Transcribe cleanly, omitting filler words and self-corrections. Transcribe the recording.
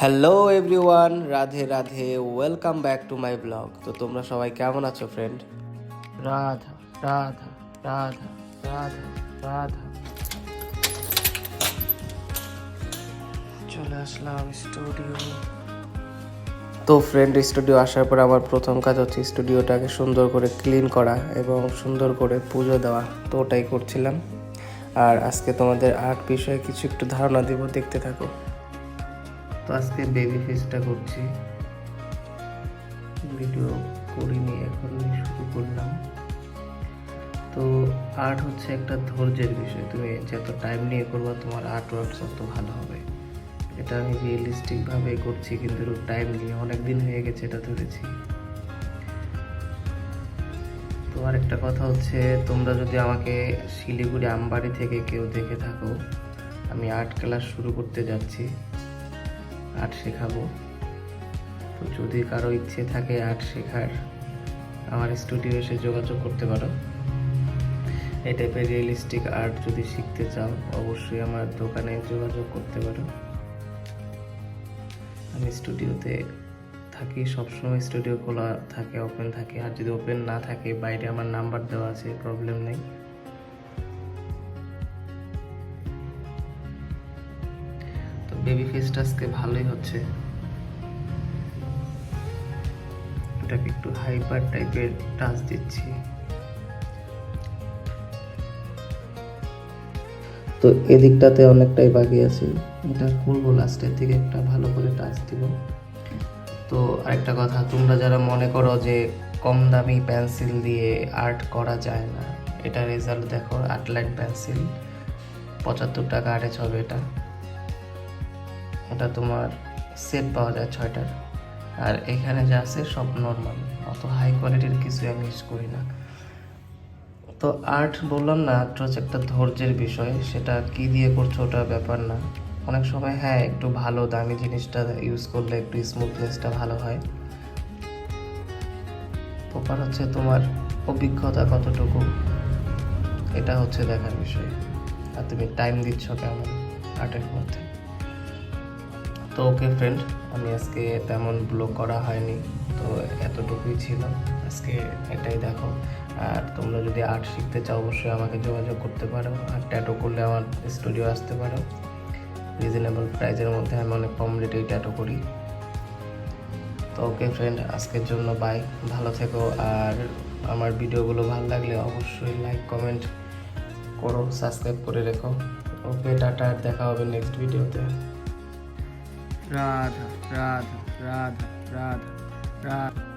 Hello everyone, Radhe Radhe, welcome back to my blog. তো তোমরা সবাই কেমন আছো ফ্রেন্ড? রাধা রাধা রাধা রাধা রাধা। চলে আসলাম স্টুডিও। তো ফ্রেন্ড, স্টুডিও আসার পর আমার প্রথম কাজ হচ্ছে স্টুডিওটাকে সুন্দর করে ক্লিন করা এবং সুন্দর করে পুজো দেওয়া। তো ওটাই করছিলাম। আর আজকে তোমাদের আর্ট বিষয়ে কিছু একটু ধারণা দিব, দেখতে থাকো। তো আজকে বেবি ফেসটা করছি, ভিডিও করিনি, এখন শুরু করলাম। তো আর্ট হচ্ছে একটা ধৈর্যের বিষয়। তুমি যত টাইম নিয়ে করবা তোমার আর্ট ওয়ার্ক তত ভালো হবে। এটা আমি রিয়েলিস্টিকভাবে করছি, কিন্তু টাইম নিয়ে অনেক দিন হয়ে গেছে এটা ধরেছি। তো আর একটা কথা হচ্ছে, তোমরা যদি আমাকে শিলিগুড়ি আমবাড়ি থেকে কেউ দেখে থাকো, আমি আর্ট ক্লাস শুরু করতে যাচ্ছি, আর্ট শেখাবো। তো যদি কারো ইচ্ছে থাকে আর্ট শেখার, আমার স্টুডিও এসে যোগাযোগ করতে পারো। এই টাইপের রিয়েলিস্টিক আর্ট যদি শিখতে চাও অবশ্যই আমার দোকানে যোগাযোগ করতে পারো। আমি স্টুডিওতে থাকি সবসময়, স্টুডিও খোলা থাকে, ওপেন থাকে। আর যদি ওপেন না থাকে বাইরে আমার নাম্বার দেওয়া আছে, প্রবলেম নেই। তো বেবি ফেসটা আজকে ভালোই হচ্ছে। এটাকে একটু হাইপার টাইপের টাচ দিচ্ছি। তো এদিকটাতে অনেকটাই বাকি আছে, এটা করবো লাস্টের দিকে, একটা ভালো করে টাচ দিব। তো আরেকটা কথা, তোমরা যারা মনে করো যে কম দামি পেন্সিল দিয়ে আর্ট করা যায় না, এটা রেজাল্ট দেখো। আর্টলাইট পেন্সিল 75 টাকা আর্টেজ হবে। এটা তোমার সেট পাওয়া যায় 6টার। আর এখানে যা আছে সব নর্মাল, অত হাই কোয়ালিটির কিছু আমি ইউজ করি না। তো আর্ট বললাম না, আর্ট হচ্ছে একটা ধৈর্যের বিষয়। সেটা কি দিয়ে করছো ওটা ব্যাপার না। অনেক সময় হ্যাঁ একটু ভালো দামি জিনিসটা ইউজ করলে একটু স্মুথনেসটা ভালো হয়। ব্যাপার হচ্ছে তোমার অভিজ্ঞতা কতটুকু, এটা হচ্ছে দেখার বিষয়। আর তুমি টাইম দিচ্ছ কেমন আর্টের মধ্যে। তো ওকে ফ্রেন্ড, আমি আজকে তেমন ব্লগ করা হয়নি, তো এতটুকুই ছিল আজকে, এটাই দেখো। আর তোমরা যদি আর্ট শিখতে চাও অবশ্যই আমাকে যোগাযোগ করতে পারো। আর ট্যাটু করলে আমার স্টুডিও আসতে পারো। রিজনেবল প্রাইসের মধ্যে আমি অনেক কম রেটেই ট্যাটু করি। তো ওকে ফ্রেন্ড, আজকের জন্য বাই, ভালো থেকো। আর আমার ভিডিওগুলো ভালো লাগলে অবশ্যই লাইক কমেন্ট করো, সাবস্ক্রাইব করে রেখো। ওকে, টাটা, দেখা হবে নেক্সট ভিডিওতে। রাধা রাধা রাধা রাধা রাধা।